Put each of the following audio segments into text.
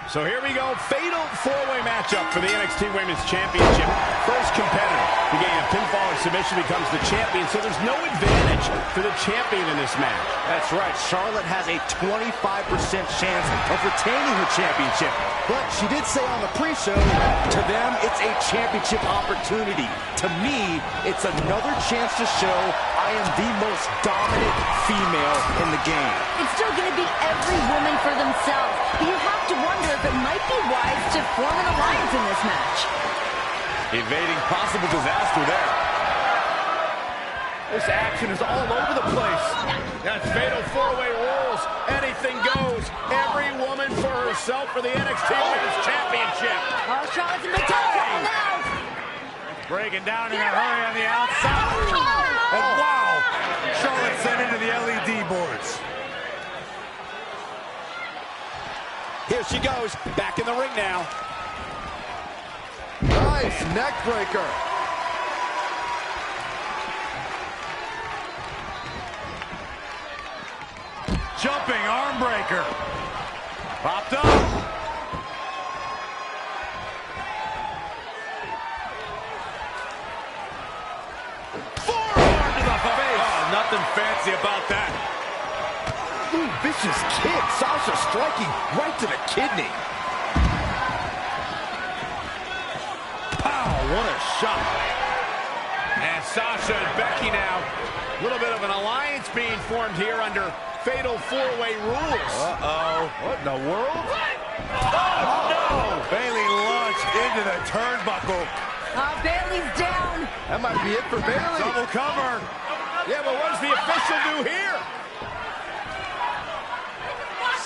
So here we go, fatal four-way matchup for the NXT Women's Championship. First competitor to gain a pinfall or submission becomes the champion, so there's no advantage for the champion in this match. That's right, Charlotte has a 25% chance of retaining her championship. But she did say on the pre-show, to them, it's a championship opportunity. To me, it's another chance to show I am the most dominant female in the game. It's still going to be every woman for themselves, but you have to wonder if it might be wise to form an alliance in this match. Evading possible disaster there. This action is all over the place. That's fatal four-way rules. Anything goes. Every woman for herself for the NXT Women's Championship. Oh, Charlotte's in big trouble now. Breaking down in a hurry on the outside. And wow, Charlotte sent into the LED boards. Here she goes, back in the ring now. Nice neck breaker. Jumping arm breaker. Popped up. Forearm to the face. Oh, nothing fancy about that. Ooh, vicious kick. Sasha striking right to the kidney. Pow, what a shot. And Sasha and Becky now. A little bit of an alliance being formed here under fatal four-way rules. Uh-oh. What in the world? Oh, no! Bayley launched into the turnbuckle. Bayley's down. That might be it for Bayley. Double cover. Yeah, but what does the official do here?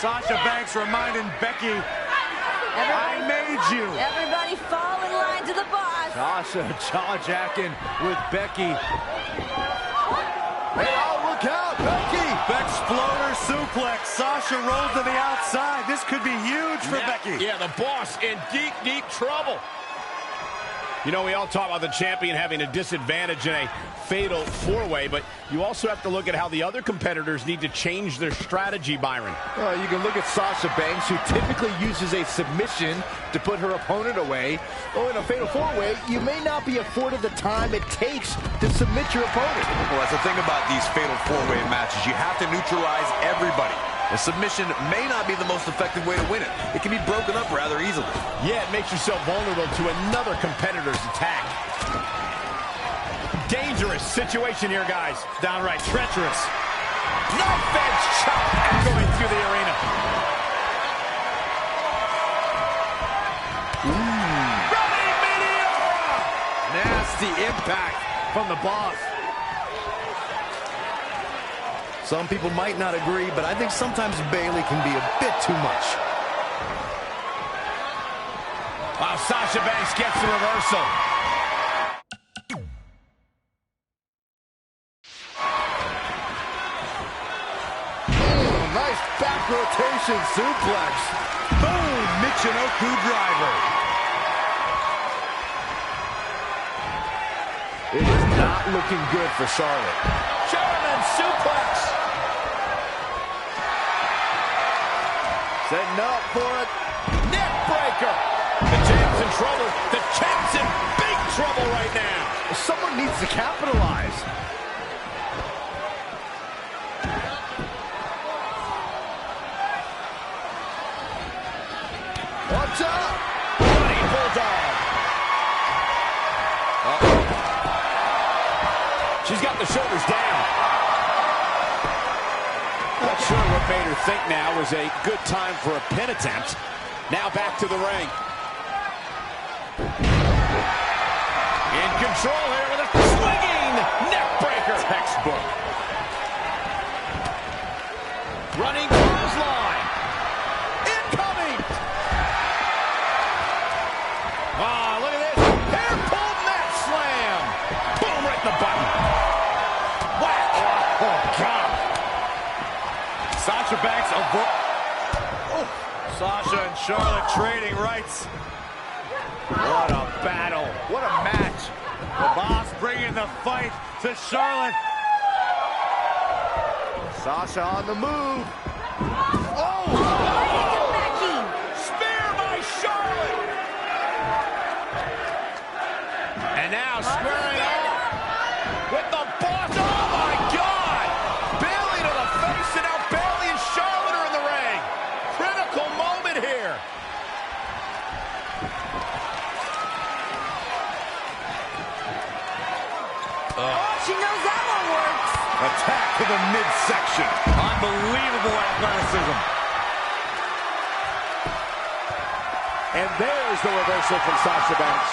Sasha Banks reminding Becky, I made you. Everybody fall in line to the boss. Sasha jaw-jacking with Becky. Hey, oh, look out, Becky. Exploder suplex. Sasha rolls to the outside. This could be huge for Becky. Yeah, the boss in deep, deep trouble. You know, we all talk about the champion having a disadvantage in a fatal four-way, but you also have to look at how the other competitors need to change their strategy, Byron. You can look at Sasha Banks, who typically uses a submission to put her opponent away. Oh, in a fatal four-way, you may not be afforded the time it takes to submit your opponent. Well, that's the thing about these fatal four-way matches. You have to neutralize everybody. A submission may not be the most effective way to win it. It can be broken up rather easily. Yeah, it makes yourself vulnerable to another competitor's attack. Dangerous situation here, guys. Downright treacherous. Knife edge chop echoing through the arena. Running Meteora! Nasty impact from the boss. Some people might not agree, but I think sometimes Bayley can be a bit too much. Wow, Sasha Banks gets the reversal. Nice back rotation suplex. Boom, Michinoku driver. It is not looking good for Charlotte. German suplex. Setting up for it. Neck breaker. The champ's in trouble. The champ's in big trouble right now. Someone needs to capitalize. What's up? Running bulldog. She's got the shoulders down. Not sure what made her think now was a good time for a pin attempt. Now back to the ring. In control here with a swinging neck breaker. Textbook. Running clothesline. Incoming. Oh, look at this. Hair pull mat slam. Boom, right in the button. Whack. Oh, God. Sasha Banks Sasha and Charlotte trading rights. What a battle. What a match. The boss bringing the fight to Charlotte. Sasha on the move. Oh! Becky. Spear athleticism. And there's the reversal from Sasha Banks.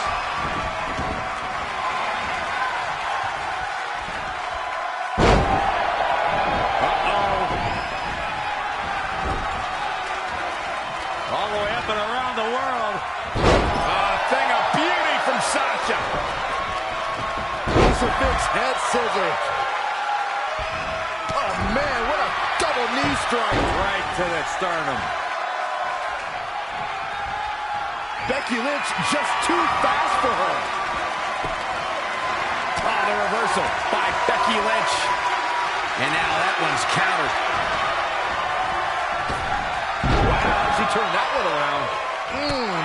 All the way up and around the world. A thing of beauty from Sasha. Crucifix head scissors. Oh, man, what a double knee strike. Right to the sternum. Becky Lynch just too fast for her. Oh, the reversal by Becky Lynch. And now that one's countered. Wow, she turned that one around.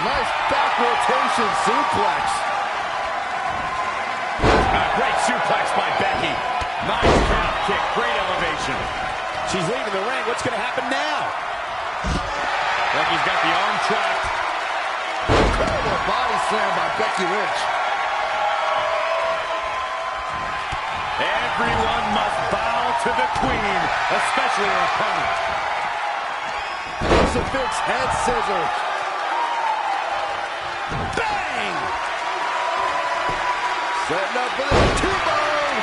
Nice back rotation suplex. Great suplex by Becky. Nice calf kick, great elevation. She's leaving the ring. What's going to happen now? Becky's got the arm trapped. Incredible body slam by Becky Lynch. Everyone must bow to the queen, especially her opponent. Crucifix head scissors. Bang! Setting up for the T-bone.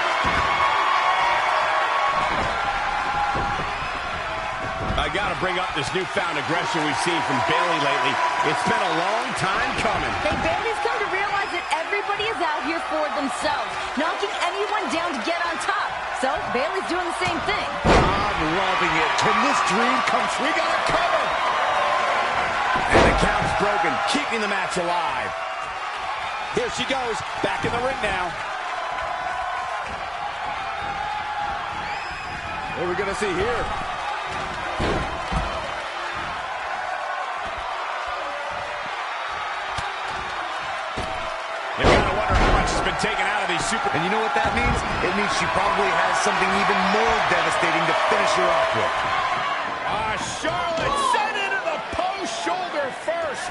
I got to bring up this newfound aggression we've seen from Bayley lately. It's been a long time coming. Hey, Bayley's come to realize that everybody is out here for themselves, knocking anyone down to get on top. So Bayley's doing the same thing. I'm loving it. Can this dream come true? We got it covered. And the count's broken, keeping the match alive. Here she goes, back in the ring now. What are we going to see here? You gotta wonder how much has been taken out of these super... And you know what that means? It means she probably has something even more devastating to finish her off with. Charlotte sent into the post shoulder first.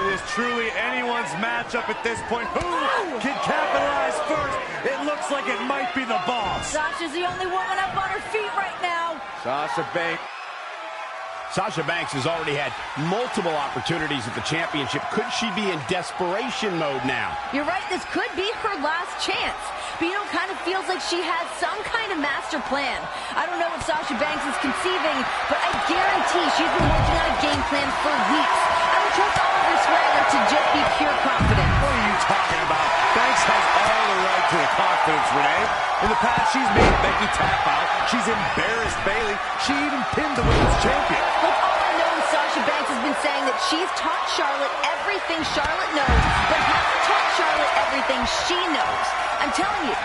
It is truly anyone's matchup at this point. Who can capitalize first? It looks like it might be the boss. Sasha's the only woman up on her feet right now. Sasha Banks. Sasha Banks has already had multiple opportunities at the championship. Could she be in desperation mode now? You're right, this could be her last chance. But it kind of feels like she has some kind of master plan. I don't know what Sasha Banks is conceiving, but I guarantee she's been working on a game plan for weeks. I would trust all of her swagger to just be pure confidence. What are you talking about? Banks has all the right to the confidence, Renee. In the past, she's made Becky tap out. She's embarrassed Bayley. She even pinned the women's champion. Look, all I know is Sasha Banks has been saying that she's taught Charlotte everything Charlotte knows, but hasn't taught Charlotte everything she knows. I'm telling you.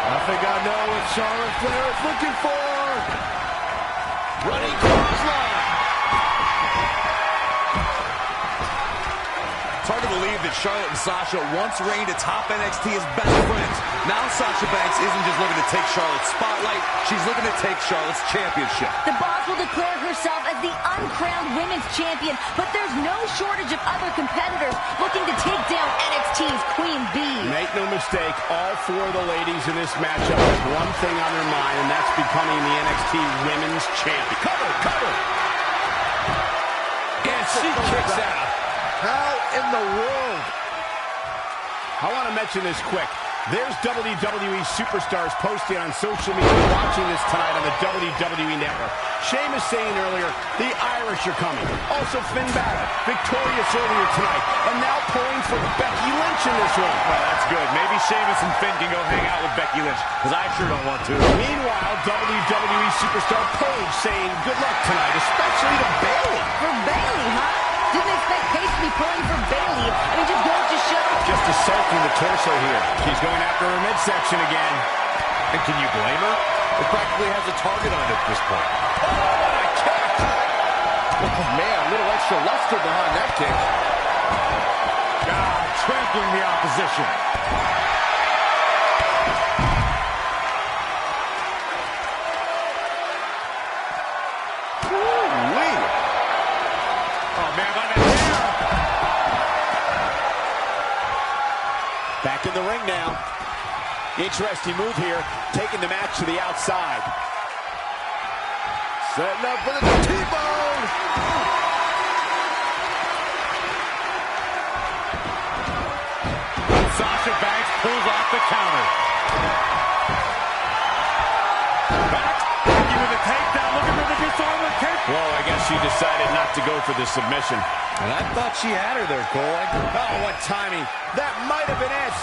I think I know what Charlotte Flair is looking for. Running clothesline. It's hard to believe that Charlotte and Sasha once reigned atop NXT as best friends. Now Sasha Banks isn't just looking to take Charlotte's spotlight, she's looking to take Charlotte's championship. The boss will declare herself as the uncrowned women's champion, but there's no shortage of other competitors looking to take down NXT's Queen Bee. Make no mistake, all four of the ladies in this matchup have one thing on their mind, and that's becoming the NXT Women's Champion. Cover, cover! And she kicks out. How in the world? I want to mention this quick. There's WWE superstars posting on social media watching this tonight on the WWE Network. Sheamus saying earlier, the Irish are coming. Also Finn Balor, victorious earlier tonight, and now pulling for Becky Lynch in this one. Well, that's good. Maybe Sheamus and Finn can go hang out with Becky Lynch, because I sure don't want to. Meanwhile, WWE superstar Paige saying good luck tonight, especially to Bayley. For Bayley, huh? Didn't expect Paige to be pulling for Bayley. I mean, just goes to show. Just assaulting the torso here. She's going after her midsection again. And can you blame her? It practically has a target on it at this point. Oh, what a kick! Oh, man, a little extra luster behind that kick. God, trampling the opposition. Ooh-wee. Oh, man, by the hair. Back in the ring now. Interesting move here, taking the match to the outside. Setting up for the T-bone. Sasha Banks pulls off the counter. Back, Becky with a takedown, looking for the disarmer kick. Whoa, I guess she decided not to go for the submission. And I thought she had her there, Cole. Oh, what timing. That might have been it.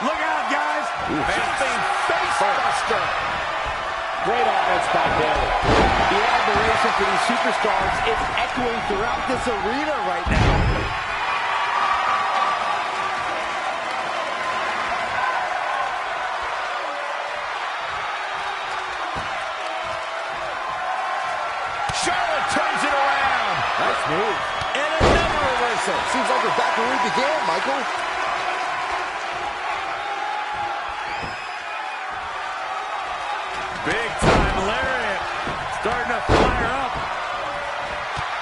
Look out, guys. Jumping face buster. Great offense by Bayley. The admiration for these superstars is echoing throughout this arena right now. Charlotte turns it around. Nice move. And another reversal. Seems like we're back where we began, Michael. Big time lariat. Starting to fire up.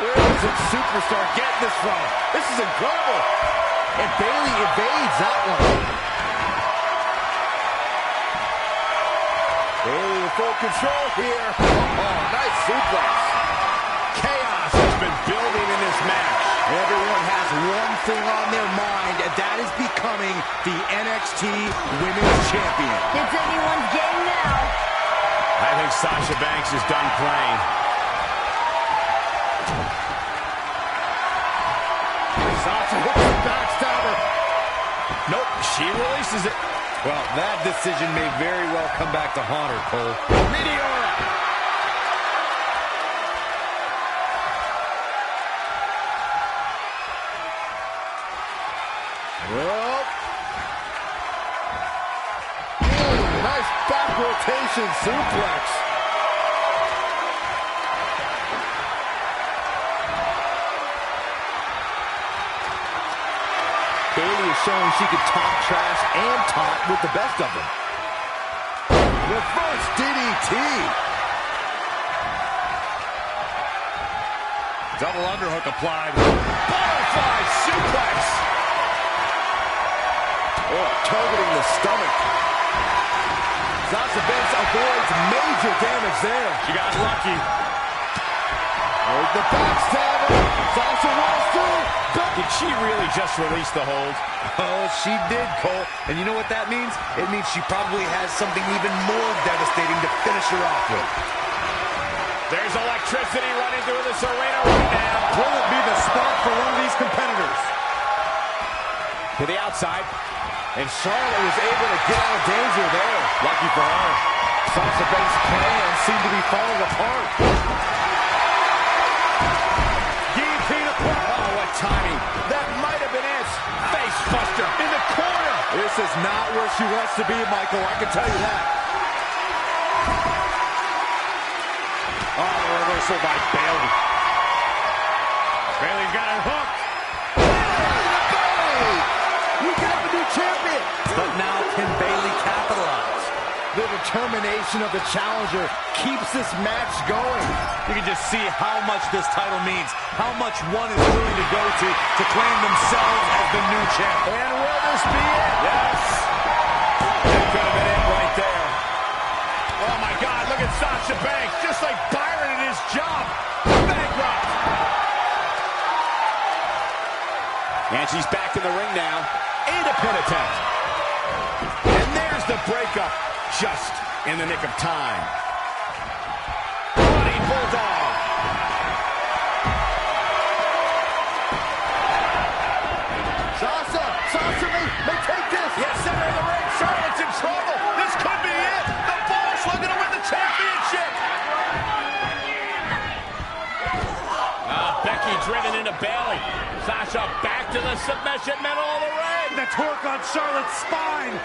Where is this superstar getting this from? This is incredible. And Bayley evades that one. Bayley in full control here. Oh, nice suplex. Chaos has been building in this match. Everyone has one thing on their mind, and that is becoming the NXT Women's Champion. It's anyone's game now. I think Sasha Banks is done playing. Sasha hits the backstabber. Nope, she releases it. Well, that decision may very well come back to haunt her, Cole. Meteora. Well. Nice back rotation suplex. Bayley is showing she can talk trash and talk with the best of them. Reverse DDT. Double underhook applied. Butterfly suplex. Oh, targeting the stomach. Sasha Banks avoids major damage there. She got lucky. There's the backstabber. Sasha rolls through. Did she really just release the hold? Oh, she did, Cole. And you know what that means? It means she probably has something even more devastating to finish her off with. There's electricity running through this arena right now. Will it be the spark for one of these competitors? To the outside. And Charlotte was able to get out of danger there. Lucky for her. Sasha Banks' plans seem to be falling apart. Guillotine apart. Oh, what timing. That might have been it. Face buster in the corner. This is not where she wants to be, Michael. I can tell you that. Oh, reversal by Bayley. Bayley's got her hooked. Bayley! We can have a new champion. But now can Bayley capitalize? The determination of the challenger keeps this match going. You can just see how much this title means, how much one is willing to go to claim themselves as the new champion. And will this be it? Yes. That could have been it right there. Oh, my God. Look at Sasha Banks. Just like Byron in his job. Bankrupt. And she's back in the ring now. And a pin attempt. And there's the breakup. Just in the nick of time. Running Bulldog. Sasha may take this. Yes, center of the ring. Charlotte's in trouble. This could be it. The Boss looking to win the championship. Becky driven into Bayley. Sasha back to the submission middle of the ring. The torque on Charlotte's spine.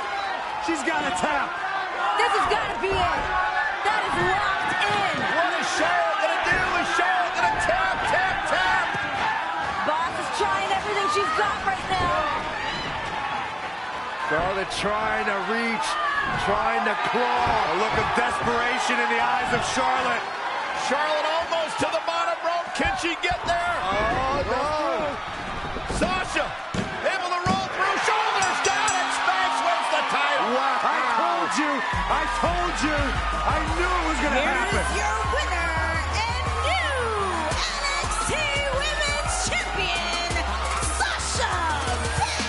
She's got a tap. This has got to be it. That is locked in. What is Charlotte going to do? Is Charlotte going to tap, tap, tap? Boss is trying everything she's got right now. Charlotte trying to reach, trying to claw. A look of desperation in the eyes of Charlotte. Charlotte almost to the bottom rope. Can she get there? Oh, no. Sasha able to roll through. Shoulders down, and Spanx wins the title. Wow. I told you. I knew it was going to happen. Here's your winner and new NXT Women's Champion, Sasha Banks.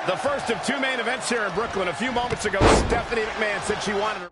The first of two main events here in Brooklyn. A few moments ago, Stephanie McMahon said she wanted a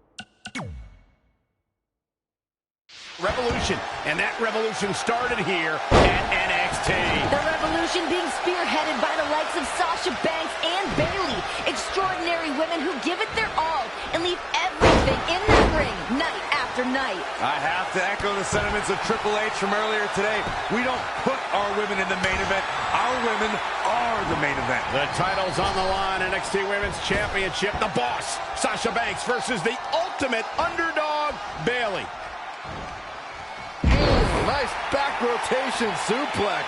revolution, and that revolution started here at NXT. The revolution being spearheaded by the likes of Sasha Banks and Bayley. Extraordinary women who give it their all and leave everything in that ring night after night. I have to echo the sentiments of Triple H from earlier today. We don't put our women in the main event. Our women are the main event. The title's on the line. NXT Women's Championship. The boss, Sasha Banks, versus the ultimate underdog, Bayley. Nice back rotation suplex.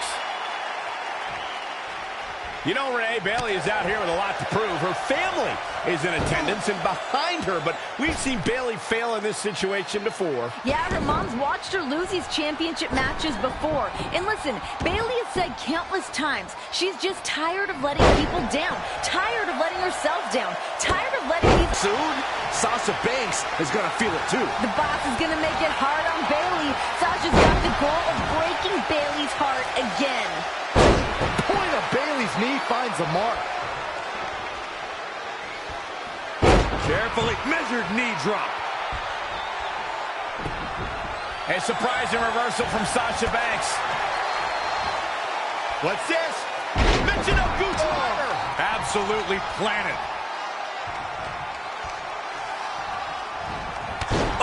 You know, Renee, Bayley is out here with a lot to prove. Her family is in attendance and behind her, but we've seen Bayley fail in this situation before. Yeah, her mom's watched her lose these championship matches before. And listen, Bayley has said countless times she's just tired of letting people down, tired of letting herself down, tired of letting these... Soon, Sasha Banks is going to feel it too. The boss is going to make it hard on Bayley. Sasha's got the goal of breaking Bayley's heart again. The point of Bayley's knee finds a mark. Carefully measured knee drop. A surprising reversal from Sasha Banks. What's this? Michinoku driver. Absolutely planted.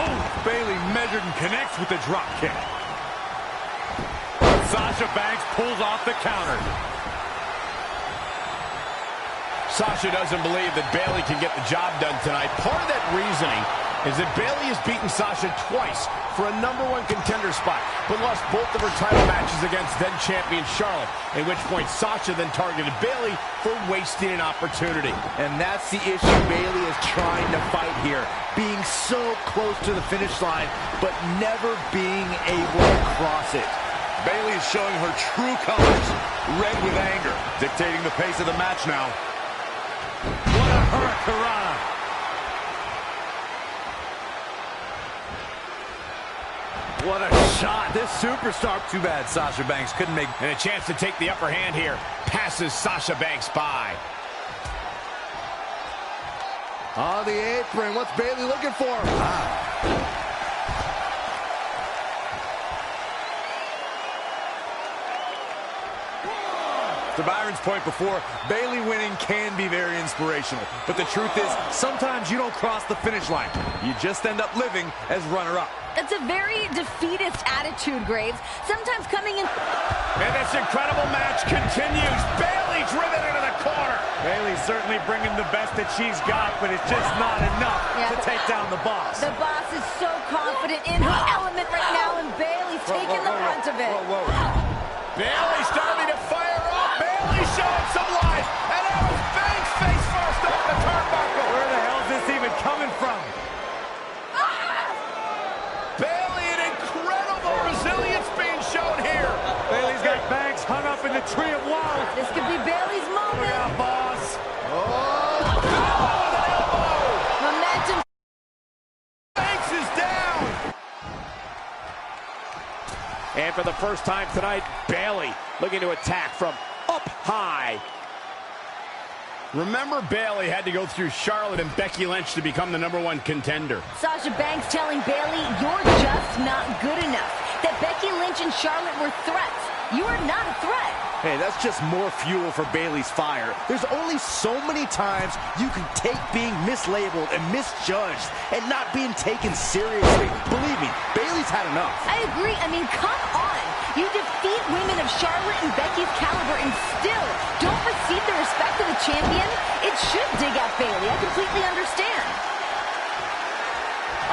Oh, Bayley measured and connects with the drop kick. Sasha Banks pulls off the counter. Sasha doesn't believe that Bayley can get the job done tonight. Part of that reasoning is that Bayley has beaten Sasha twice for a #1 contender spot, but lost both of her title matches against then-champion Charlotte, at which point Sasha then targeted Bayley for wasting an opportunity. And that's the issue Bayley is trying to fight here. Being so close to the finish line, but never being able to cross it. Bayley is showing her true colors, red with anger, dictating the pace of the match now. What a hurricanrana! What a shot. This superstar. Too bad Sasha Banks couldn't make... And a chance to take the upper hand here. Passes Sasha Banks by. On the apron, what's Bayley looking for? To Byron's point before, Bayley winning can be very inspirational. But the truth is, sometimes you don't cross the finish line. You just end up living as runner-up. That's a very defeatist attitude, Graves. Sometimes coming in... And this incredible match continues. Bayley driven into the corner. Bayley's certainly bringing the best that she's got, but it's just not enough to take down the boss. The boss is so confident in her element right now, and Bayley's taking the brunt of it. Bayley starting to fire up. Bayley showing some life. And now it's Banks face first off the turnbuckle. Where the hell is this even coming from? Bayley, an incredible resilience being shown here. Bayley's got Banks hung up in the tree of woe. This could be Bayley's moment. Look out, boss. Momentum. Banks is down. And for the first time tonight, Bayley looking to attack from up high. Remember, Bayley had to go through Charlotte and Becky Lynch to become the #1 contender. Sasha Banks telling Bayley, you're just not good enough. That Becky Lynch and Charlotte were threats. You are not a threat. Hey, that's just more fuel for Bayley's fire. There's only so many times you can take being mislabeled and misjudged and not being taken seriously. Believe me, Bayley's had enough. I agree. I mean, come on. You defeat women of Charlotte and Becky's caliber and still don't receive the respect of the champion? It should dig at Bayley. I completely understand.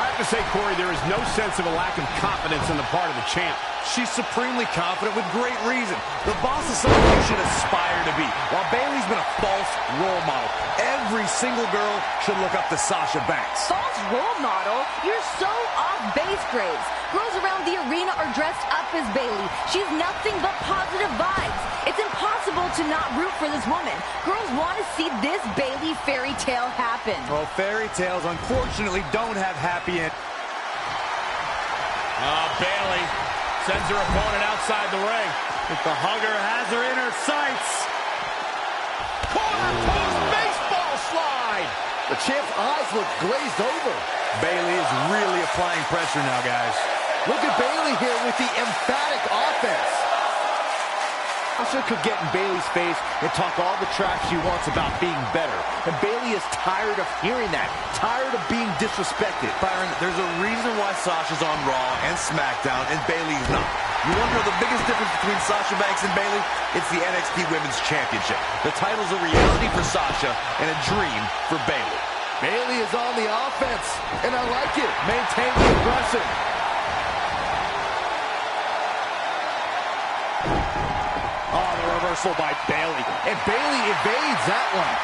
I have to say, Corey, there is no sense of a lack of confidence on the part of the champ. She's supremely confident with great reason. The boss is someone you should aspire to be, while Bayley's been a false role model. Every single girl should look up to Sasha Banks. False role model? You're so off base, Graves. Girls around the arena are dressed up as Bayley. She's nothing but positive vibes. It's impossible to not root for this woman. Girls want to see this Bayley fairy tale happen. Well, fairy tales, unfortunately, don't have happy end. Bayley sends her opponent outside the ring. If the hugger has her in her sights. Corner post baseball slide. The champ's eyes look glazed over. Bayley is really applying pressure now, guys. Look at Bayley here with the emphatic offense. Sasha could get in Bayley's face and talk all the trash she wants about being better. And Bayley is tired of hearing that, tired of being disrespected. Byron, there's a reason why Sasha's on Raw and SmackDown and Bayley's not. You wonder the biggest difference between Sasha Banks and Bayley? It's the NXT Women's Championship. The title's a reality for Sasha and a dream for Bayley. Bayley is on the offense, and I like it. Maintain the aggression. Oh, the reversal by Bayley. And Bayley evades that one.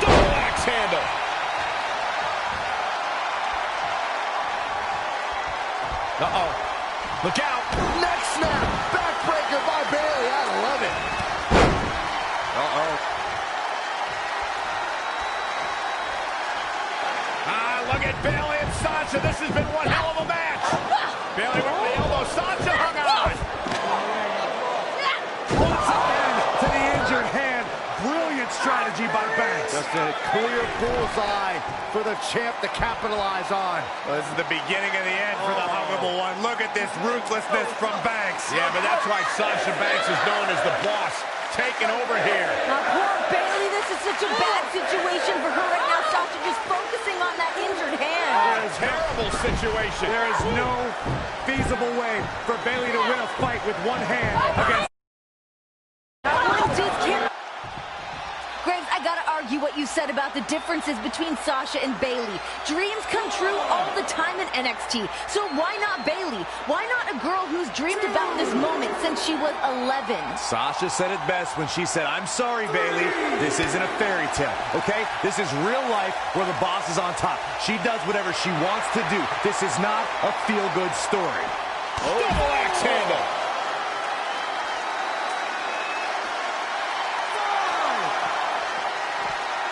Double axe handle. Uh-oh. Look out. Neck snap. Backbreaker by Bayley. I love it. Uh-oh. Look at Bayley and Sasha. This has been one hell of a match. Bayley went for the elbow. Sasha hung on. Once again to the injured hand. Brilliant strategy by Banks. Just a clear bullseye for the champ to capitalize on. Well, this is the beginning of the end for the huggable one. Look at this ruthlessness from Banks. Yeah, but that's why Sasha Banks is known as the boss. Taking over here. Now, poor Bayley, this is such a bad situation for her right now. Sasha just focusing on that injured hand. A terrible situation. There is no feasible way for Bayley to win a fight with one hand against... Graves, I gotta argue what you said about the differences between Sasha and Bayley. Dreams come true all the time in NXT. So why not Bayley? Why not a girl who's dreamed about this moment since she was 11? Sasha said it best when she said, I'm sorry, Bayley. This isn't a fairy tale, okay? This is real life where the boss is on top. She does whatever she wants to do. This is not a feel-good story. Double axe handle.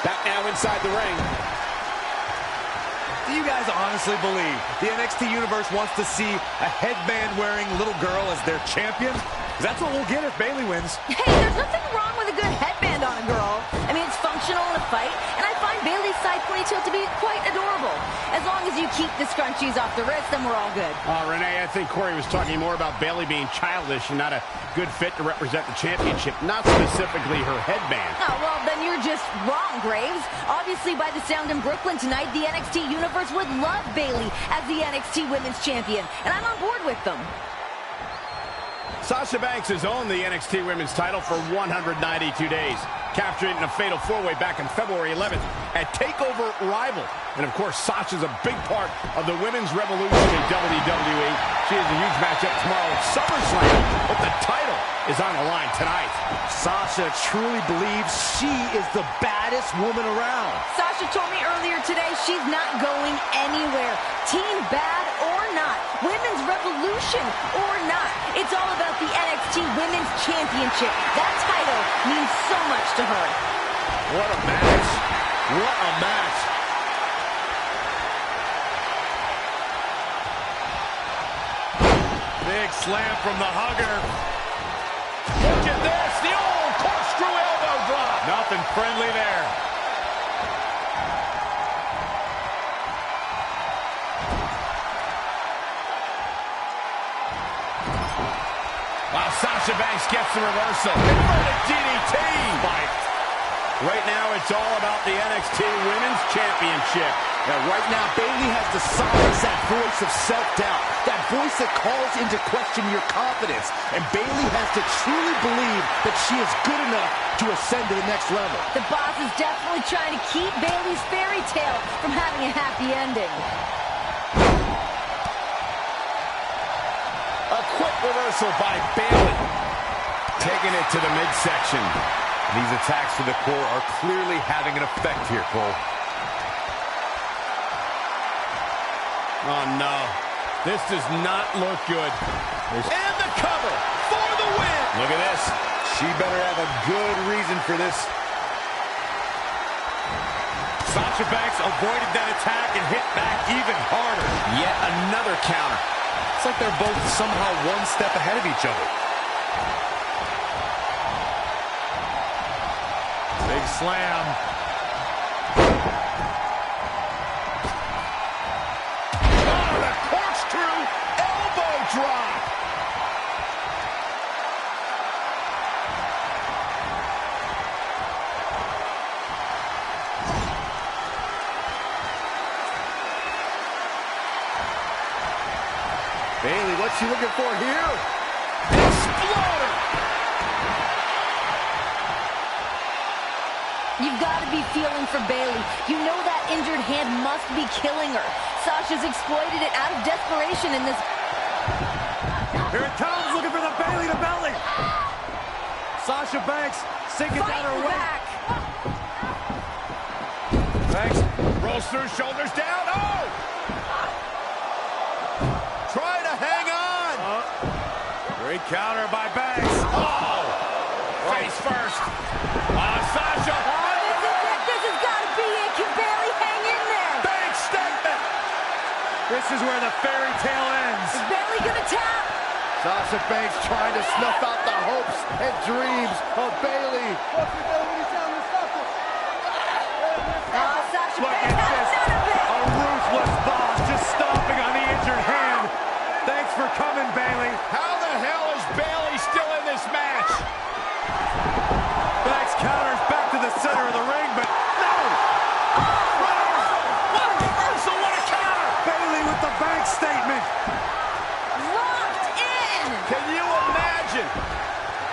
Back now inside the ring. Do you guys honestly believe the NXT Universe wants to see a headband-wearing little girl as their champion? 'Cause that's what we'll get if Bayley wins. Hey, there's nothing wrong with a good headband on a girl. I mean, it's functional in a fight, and I find Bayley's side ponytail to be quite adorable. As long as you keep the scrunchies off the wrist, then we're all good. Renee, I think Corey was talking more about Bayley being childish and not a good fit to represent the championship, not specifically her headband. Oh, well, then you're just wrong, Graves. Obviously, by the sound in Brooklyn tonight, the NXT Universe would love Bayley as the NXT Women's Champion, and I'm on board with them. Sasha Banks has owned the NXT Women's title for 192 days, captured it in a fatal four-way back on February 11th at TakeOver Rival. And, of course, Sasha's a big part of the women's revolution in WWE. She has a huge matchup tomorrow at SummerSlam, but the title is on the line tonight. Sasha truly believes she is the baddest woman around. Sasha told me earlier today she's not going anywhere. Team bad or not, women's revolution or not, it's all about the NXT Women's Championship. That title means so much to her. What a match. What a match. Big slam from the hugger. Look at this, the old corkscrew elbow drop. Nothing friendly there. Wow, Sasha Banks gets the reversal. Inverted DDT. Right now, it's all about the NXT Women's Championship. Now, right now, Bayley has to silence that voice of self-doubt, that voice that calls into question your confidence. And Bayley has to truly believe that she is good enough to ascend to the next level. The boss is definitely trying to keep Bayley's fairy tale from having a happy ending. A quick reversal by Bayley. Taking it to the midsection. These attacks to the core are clearly having an effect here, Cole. Oh, no. This does not look good. And the cover for the win. Look at this. She better have a good reason for this. Sasha Banks avoided that attack and hit back even harder. Yet another counter. It's like they're both somehow one step ahead of each other. Big slam. Oh, the corkscrew elbow drop. Bayley, what's she looking for here? Exploder. You've got to be feeling for Bayley. You know that injured hand must be killing her. Sasha's exploited it out of desperation in this. Here it comes, looking for the Bayley to belly. Sasha Banks sinking down her weight. Back. Banks rolls through, shoulders down. Oh! Try to hang on. Great counter by Banks. Oh! Face first. Sasha. Oh, this is it. This has got to be it. Can Bayley hang in there? Banks statement. This is where the fairy tale ends. Is Bayley gonna tap? Sasha Banks trying to snuff out the hopes and dreams of Bayley. Sasha Look Banks at has this. none of it. A ruthless boss just stomping on the injured hand. Thanks for coming, Bayley. How the hell is Bayley still in this match? Banks counters back to the center of the ring, but no! What a reversal, what a counter! Bayley with the Banks statement. Locked in. Can you imagine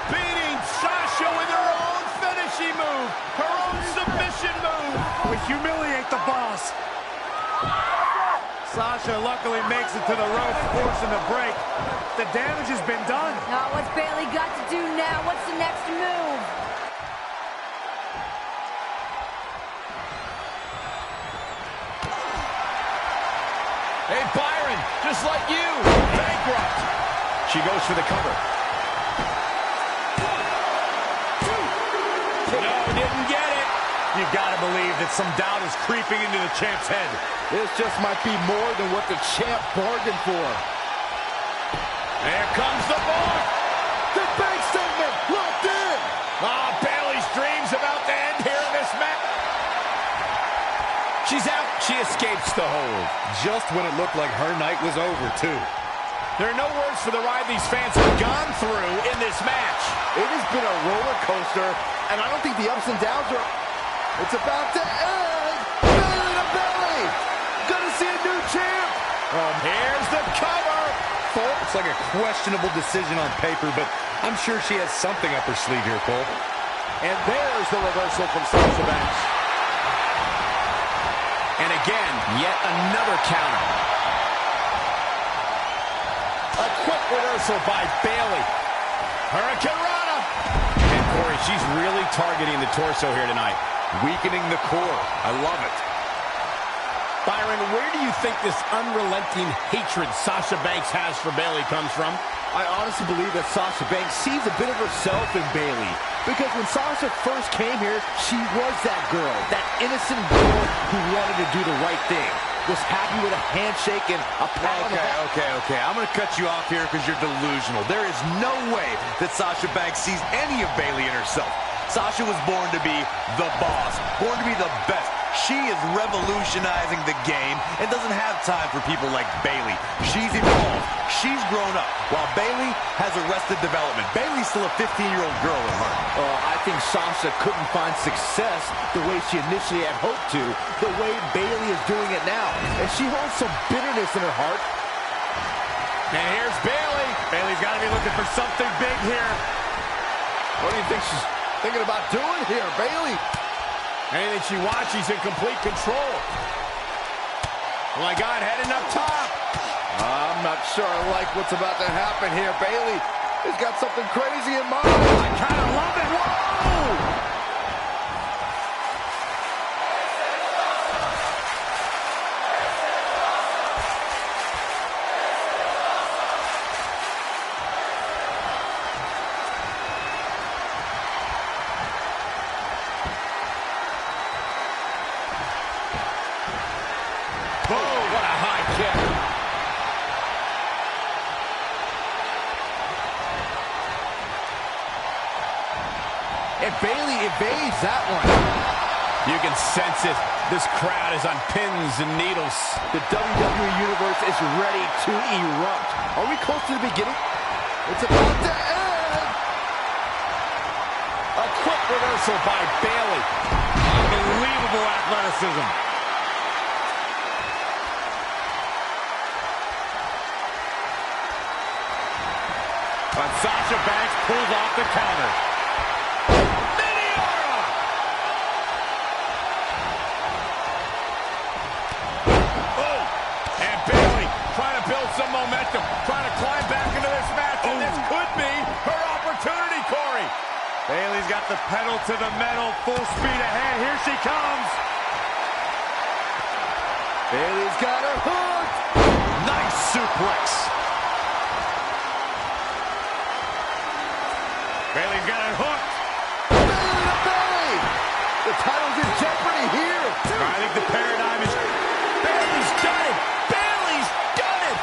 beating Sasha with her own finishing move, her own submission move? We humiliate the boss. Sasha luckily makes it to the ropes, forcing the break. The damage has been done. Now, what's Bayley got to do now? What's the next move? Hey, Byron, just like you, bankrupt. She goes for the cover. No, didn't get it. You gotta believe that some doubt is creeping into the champ's head. This just might be more than what the champ bargained for. Here comes the bar. The Banks statement locked in. Bayley's dreams about to end here in this match. She's out. She escapes the hold. Just when it looked like her night was over, too. There are no words for the ride these fans have gone through in this match. It has been a roller coaster, and I don't think the ups and downs are... It's about to end. Belly to belly. Gonna see a new champ. Here's the cover. It's like a questionable decision on paper, but I'm sure she has something up her sleeve here, Cole. And there's the reversal from Sasha Banks. And again, yet another counter. A quick reversal by Bayley. Hurricane Rana. And Corey, she's really targeting the torso here tonight. Weakening the core. I love it. Byron, where do you think this unrelenting hatred Sasha Banks has for Bayley comes from? I honestly believe that Sasha Banks sees a bit of herself in Bayley. Because when Sasha first came here, she was that girl, that innocent girl who wanted to do the right thing. Was happy with a handshake and a pat on the back. Okay. I'm going to cut you off here because you're delusional. There is no way that Sasha Banks sees any of Bayley in herself. Sasha was born to be the boss, born to be the best. She is revolutionizing the game and doesn't have time for people like Bayley. She's evolved. She's grown up, while Bayley has arrested development. Bayley's still a 15-year-old girl at heart. I think Sasha couldn't find success the way she initially had hoped to, the way Bayley is doing it now. And she holds some bitterness in her heart. And here's Bayley. Bayley's got to be looking for something big here. What do you think she's thinking about doing here, Bayley? Anything she wants, she's in complete control. Oh my God, heading up top. I'm not sure I like what's about to happen here. Bayley has got something crazy in mind. I kind of love it. Whoa! Oh, what a high kick. And Bayley evades that one. You can sense it. This crowd is on pins and needles. The WWE Universe is ready to erupt. Are we close to the beginning? It's about to end. A quick reversal by Bayley. Unbelievable athleticism. But Sasha Banks pulls off the counter. Meteora! Oh, and Bayley trying to build some momentum, trying to climb back into this match, and this could be her opportunity, Corey. Bayley's got the pedal to the metal, full speed ahead. Here she comes. Bayley's got her hooked. Nice suplex. Bayley's got it hooked. Belly to belly. The title's in jeopardy here. I think the paradigm is... Bayley's done it. Bayley's done it.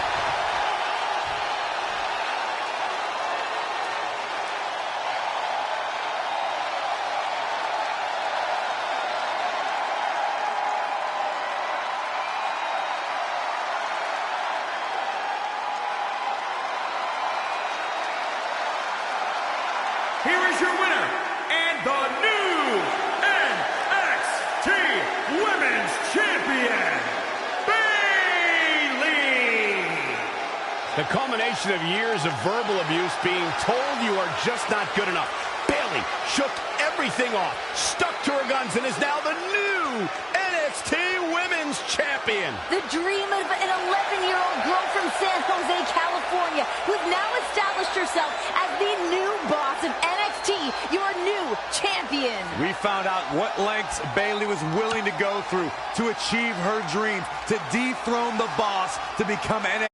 Here is your winner, and the new NXT Women's Champion, Bayley! The culmination of years of verbal abuse, being told you are just not good enough. Bayley shook everything off, stuck to her guns, and is now the new NXT Women's Champion. The dream of an 11-year-old girl from San Jose, California, who's now established herself as the new boss of NXT, your new champion. We found out what lengths Bayley was willing to go through to achieve her dreams, to dethrone the boss, to become NXT